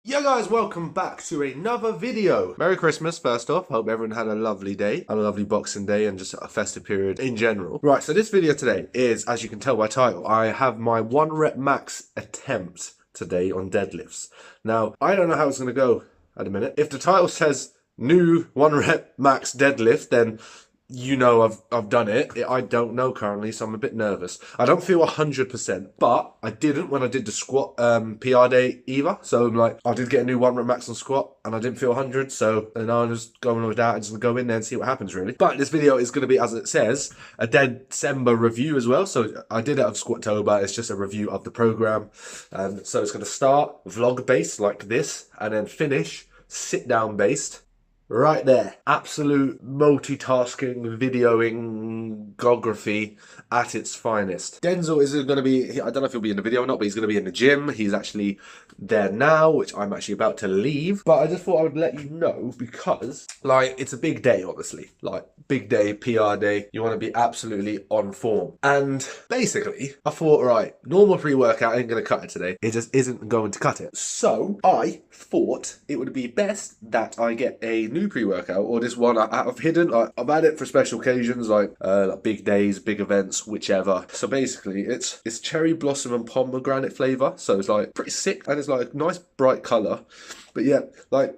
Yeah guys, welcome back to another video. Merry Christmas first off. Hope everyone had a lovely day, and a lovely Boxing Day and just a festive period in general. Right, so this video today is, as you can tell by title, I have my 1 rep max attempt today on deadlifts. Now, I don't know how it's going to go at a minute. If the title says new 1 rep max deadlift, then you know I've done it. I don't know currently, so I'm a bit nervous. I don't feel 100%, but I didn't when I did the squat PR day either. So like, I did get a new 1 rep max on squat, and I didn't feel 100. So now I'm just going with that and just gonna go in there and see what happens really. But this video is gonna be, as it says, a Deadcember review as well. So I did it on Squattober. It's just a review of the program, and so it's gonna start vlog based like this, and then finish sit down based. Right there. Absolute multitasking, videoing-graphy at its finest. Denzel is going to be, I don't know if he'll be in the video or not, but he's going to be in the gym. He's actually there now, which I'm actually about to leave. But I just thought I would let you know because, like, it's a big day, obviously. Like, big day, PR day. You want to be absolutely on form. And basically, I thought, right, normal pre-workout ain't going to cut it today. It just isn't going to cut it. So, I thought it would be best that I get a new pre-workout, or this one I've hidden. I've had it for special occasions like big days, big events, whichever. So basically it's cherry blossom and pomegranate flavor, so it's like pretty sick, and it's like a nice bright color. But yeah, like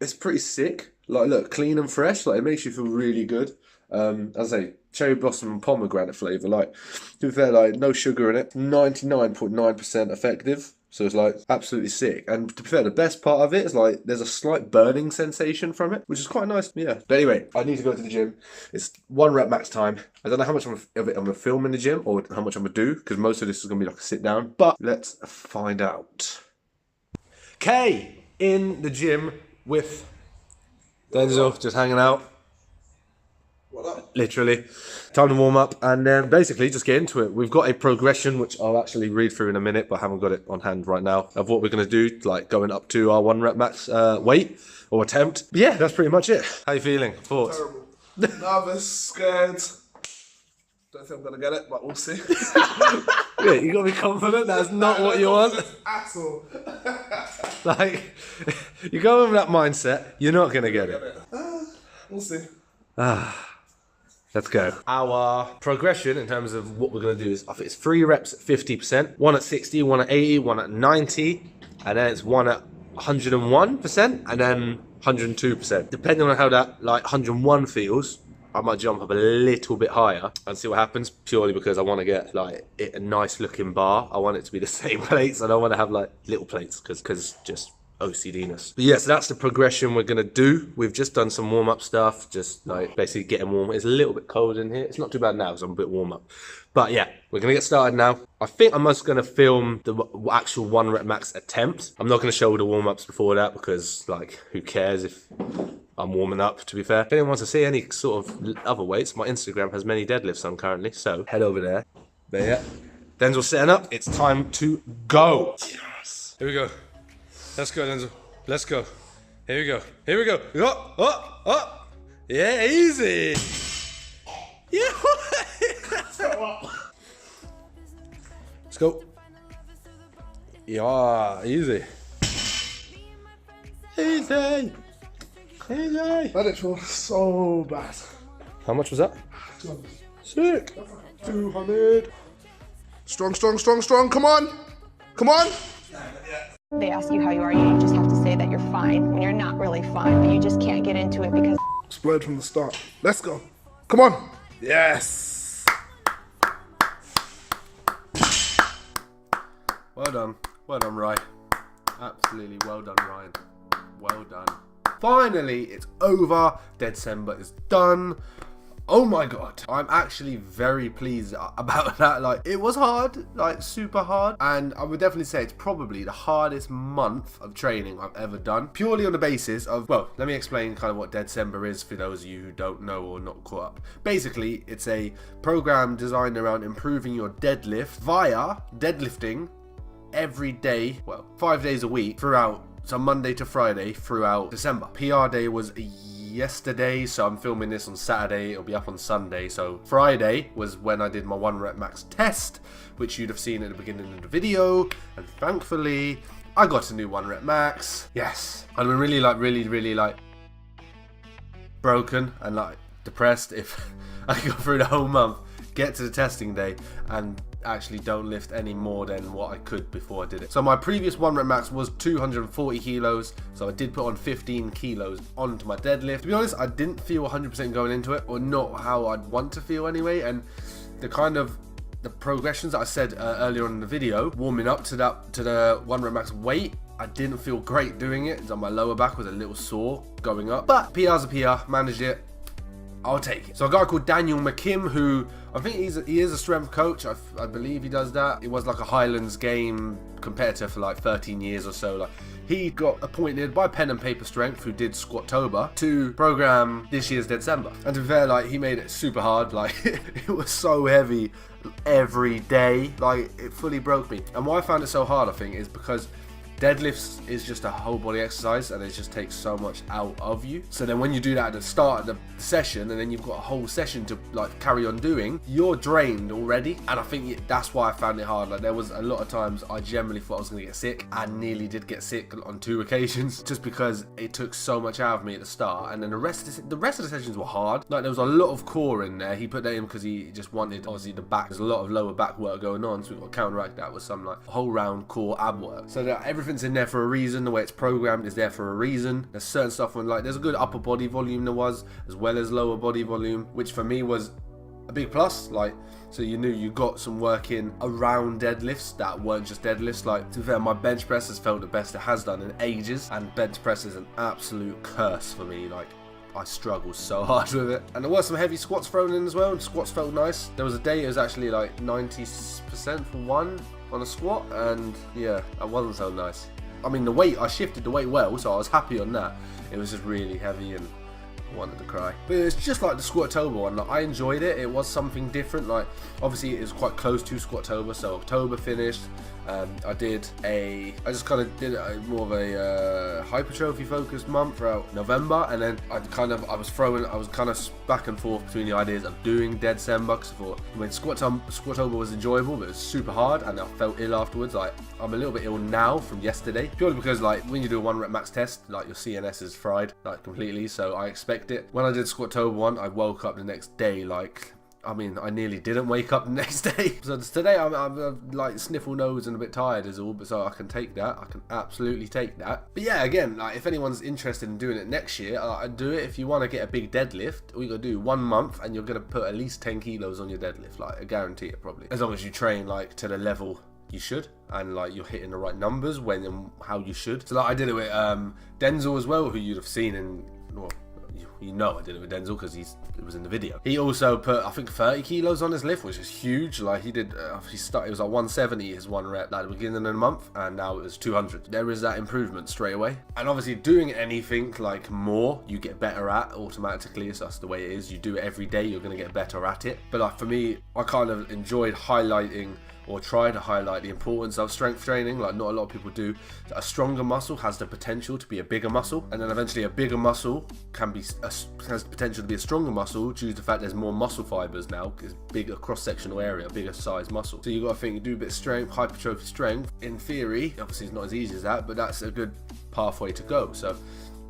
it's pretty sick. Like, look, clean and fresh. Like, it makes you feel really good. As I say, cherry blossom and pomegranate flavor. Like, to be fair, like no sugar in it, 99.9% effective. So it's like absolutely sick. And to be fair, the best part of it is like there's a slight burning sensation from it, which is quite nice. Yeah. But anyway, I need to go to the gym. It's 1 rep max time. I don't know how much of it I'm gonna film in the gym or how much I'm gonna do, because most of this is gonna be like a sit down. But let's find out. Kay in the gym with Denzel, just hanging out. What up? Literally. Time to warm up and then basically just get into it. We've got a progression, which I'll actually read through in a minute, but I haven't got it on hand right now, of what we're going to do, like going up to our 1 rep max weight or attempt. But yeah, that's pretty much it. How you feeling? Thoughts? Terrible. Nervous, scared. Don't think I'm going to get it, but we'll see. Yeah, you got to be confident that's not what you want. At all. Like, you go in with that mindset, you're not going to get it. We'll see. Let's go. Our progression in terms of what we're going to do is, I think it's 3 reps at 50%, 1 at 60, 1 at 80, 1 at 90, and then it's 1 at 101%, and then 102%. Depending on how that like 101 feels, I might jump up a little bit higher and see what happens, purely because I want to get like a nice looking bar. I want it to be the same plates. I don't want to have like little plates because just OCD-ness. But yeah, so that's the progression we're going to do. We've just done some warm-up stuff, just like basically getting warm. It's a little bit cold in here. It's not too bad now because I'm a bit warm up. But yeah, we're going to get started now. I think I'm just going to film the actual 1 rep max attempt. I'm not going to show the warm-ups before that because, like, who cares if I'm warming up, to be fair. If anyone wants to see any sort of other weights, my Instagram has many deadlifts on currently, so head over there. But yeah, Denzel's setting up. It's time to go. Yes. Here we go. Let's go, Denzel. Let's go. Here we go. Here we go. Oh, oh, oh. Yeah, easy. Yeah. Let's go. Yeah, easy. Easy. Easy. That it feels so bad. How much was that? 200. Sick. 200. Strong, strong, strong, strong. Come on. Come on. They ask you how you are, you just have to say that you're fine when you're not really fine, but you just can't get into it because... Explode from the start. Let's go. Come on. Yes. Well done. Well done, Ryan. Absolutely well done, Ryan. Well done. Finally, it's over. Deadcember is done. Oh my god, I'm actually very pleased about that. Like, it was hard, like super hard, and I would definitely say it's probably the hardest month of training I've ever done, purely on the basis of, well, let me explain kind of what Deadcember is for those of you who don't know or not caught up. Basically, it's a program designed around improving your deadlift via deadlifting every day, well, 5 days a week throughout, so Monday to Friday throughout December. PR day was yesterday, so I'm filming this on Saturday. It'll be up on Sunday. So Friday was when I did my 1 rep max test, which you'd have seen at the beginning of the video, and thankfully I got a new 1 rep max. Yes. I'd been really like broken and like depressed if I go through the whole month, get to the testing day, and actually don't lift any more than what I could before I did it. So my previous 1 rep max was 240 kilos, so I did put on 15 kilos onto my deadlift. To be honest, I didn't feel 100% going into it, or not how I'd want to feel anyway, and the progressions that I said earlier on in the video, warming up to the 1 rep max weight, I didn't feel great doing it. My lower back was a little sore going up, but PR's a PR, managed it. I'll take it. So a guy called Daniel McKim, who I think he is a strength coach. I believe he does that. He was like a Highlands game competitor for like 13 years or so. Like, he got appointed by Pen and Paper Strength, who did Squattober, to program this year's Deadcember. And to be fair, like, he made it super hard. Like, it was so heavy every day. Like, it fully broke me. And why I found it so hard, I think, is because deadlifts is just a whole body exercise, and it just takes so much out of you. So then when you do that at the start of the session, and then you've got a whole session to like carry on doing, you're drained already. And I think that's why I found it hard. Like, there was a lot of times I generally thought I was going to get sick. I nearly did get sick on 2 occasions, just because it took so much out of me at the start. And then the rest of the sessions were hard. Like, there was a lot of core in there. He put that in because he just wanted, obviously, the back. There's a lot of lower back work going on, so we've got to counteract that with some like whole round core ab work. So that everything's in there for a reason. The way it's programmed is there for a reason. There's certain stuff when, like, there's a good upper body volume there was, as well as lower body volume, which for me was a big plus. Like, so you knew you got some work in around deadlifts that weren't just deadlifts. Like, to be fair, my bench press has felt the best it has done in ages, and bench press is an absolute curse for me. Like, I struggle so hard with it. And there were some heavy squats thrown in as well, and squats felt nice. There was a day it was actually like 90% for one on a squat, and yeah, that wasn't so nice. I mean, I shifted the weight well, so I was happy on that. It was just really heavy and I wanted to cry. But it's just like the Squattober one. Like, I enjoyed it. It was something different. Like, obviously it was quite close to Squattober, so October finished. I just kind of did more of a hypertrophy focused month throughout November, and then I was kind of back and forth between the ideas of doing Deadcember, because I thought, I mean, Squattober was enjoyable, but it was super hard, and I felt ill afterwards. Like, I'm a little bit ill now from yesterday, purely because, like, when you do a 1 rep max test, like, your CNS is fried, like, completely, so I expect it. When I did Squattober 1, I woke up the next day, like, I mean, I nearly didn't wake up the next day. So today I'm like sniffle nose and a bit tired is all, but so I can take that. I can absolutely take that. But yeah, again, like, if anyone's interested in doing it next year, I'd do it. If you want to get a big deadlift, all you got to do 1 month, and you're going to put at least 10 kilos on your deadlift. Like, I guarantee it, probably. As long as you train, like, to the level you should, and like you're hitting the right numbers when and how you should. So like, I did it with Denzel as well, who you'd have seen in, well, you know I did it with Denzel because it was in the video. He also put, I think, 30 kilos on his lift, which is huge. Like, he did, it was like 170 his 1 rep at the beginning of the month, and now it was 200. There is that improvement straight away. And obviously doing anything like more, you get better at automatically. So that's the way it is. You do it every day, you're going to get better at it. But like, for me, I kind of enjoyed highlighting, or try to highlight, the importance of strength training. Like, not a lot of people do. A stronger muscle has the potential to be a bigger muscle, and then eventually a bigger muscle has the potential to be a stronger muscle due to the fact there's more muscle fibers now, because bigger cross-sectional area, bigger size muscle. So you got to think, you do a bit of strength, hypertrophy strength. In theory, obviously it's not as easy as that, but that's a good pathway to go. So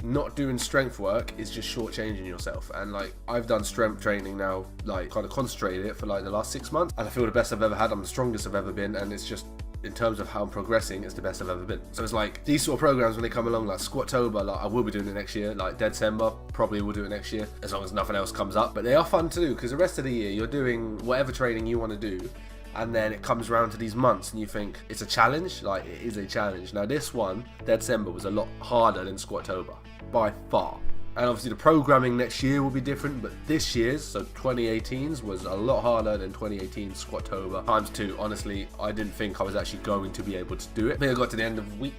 not doing strength work is just shortchanging yourself. And like, I've done strength training now, like, kind of concentrated it for like the last 6 months, and I feel the best I've ever had. I'm the strongest I've ever been, and it's just, in terms of how I'm progressing, it's the best I've ever been. So it's like, these sort of programs, when they come along, like Squattober, like, I will be doing it next year. Like Deadcember, probably will do it next year, as long as nothing else comes up. But they are fun to do, because the rest of the year you're doing whatever training you want to do, and then it comes around to these months and you think it's a challenge. Like, it is a challenge. Now this one, Deadcember, was a lot harder than Squattober by far. And obviously the programming next year will be different, but this year's, so 2018's, was a lot harder than 2018's Squattober times 2. Honestly, I didn't think I was actually going to be able to do it. I think I got to the end of week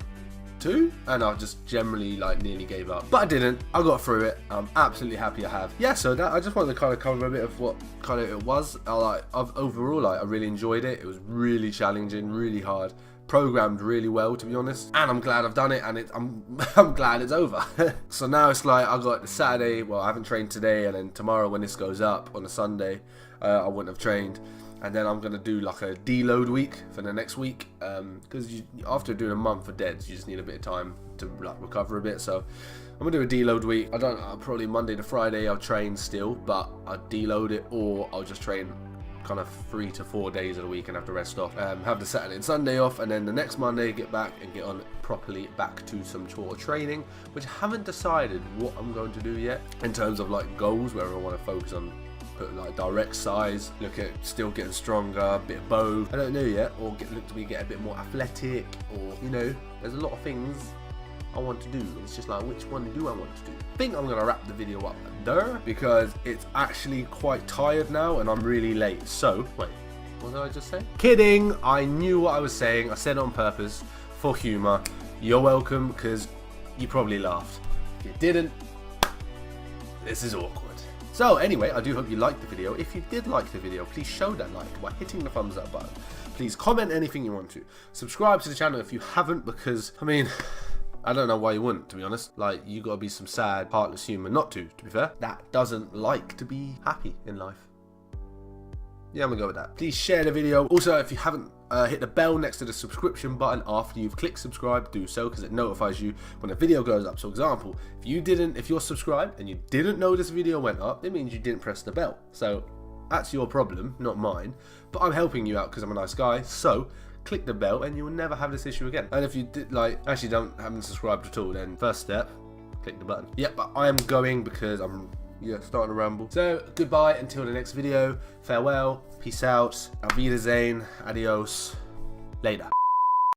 2 and I just generally like nearly gave up, but I didn't. I got through it. I'm absolutely happy I have. Yeah, so that, I just wanted to kind of cover a bit of what kind of it was. Overall, like, I really enjoyed it. It was really challenging, really hard, programmed really well, to be honest, and I'm glad I've done it, and I'm glad it's over. So now it's like, I got the Saturday, well, I haven't trained today, and then tomorrow when this goes up on a Sunday, I wouldn't have trained. And then I'm gonna do like a deload week for the next week, because after doing a month of deads, you just need a bit of time to like recover a bit. So I'm gonna do a deload week. Probably Monday to Friday I'll train still, but I'll deload it, or I'll just train kind of 3 to 4 days of the week and have the rest off. Have the Saturday and Sunday off, and then the next Monday get back and get on properly back to some sort of training, which I haven't decided what I'm going to do yet in terms of like goals, whether I want to focus on put like direct size, look at still getting stronger, a bit of bow, I don't know yet, or look to me get a bit more athletic, or you know, there's a lot of things I want to do. It's just like, which one do I want to do? I think I'm gonna wrap the video up there because it's actually quite tired now and I'm really late. So wait, what did I just say? Kidding, I knew what I was saying. I said it on purpose for humor. You're welcome, because you probably laughed. If you didn't, this is awkward. So anyway, I do hope you liked the video. If you did like the video, please show that like by hitting the thumbs up button. Please comment anything you want to. Subscribe to the channel if you haven't, because, I mean, I don't know why you wouldn't, to be honest. Like, you gotta be some sad, heartless human not to be fair. That doesn't like to be happy in life. Yeah, I'm gonna go with that. Please share the video. Also, if you haven't hit the bell next to the subscription button after you've clicked subscribe, do so, because it notifies you when a video goes up. So example, if you're subscribed and you didn't know this video went up, it means you didn't press the bell. So that's your problem, not mine. But I'm helping you out because I'm a nice guy. So click the bell and you will never have this issue again. And if you did haven't subscribed at all, then first step, click the button. Yep, but I am going because I'm starting to ramble. So goodbye until the next video. Farewell, peace out, auf Wiedersehen, adios, later.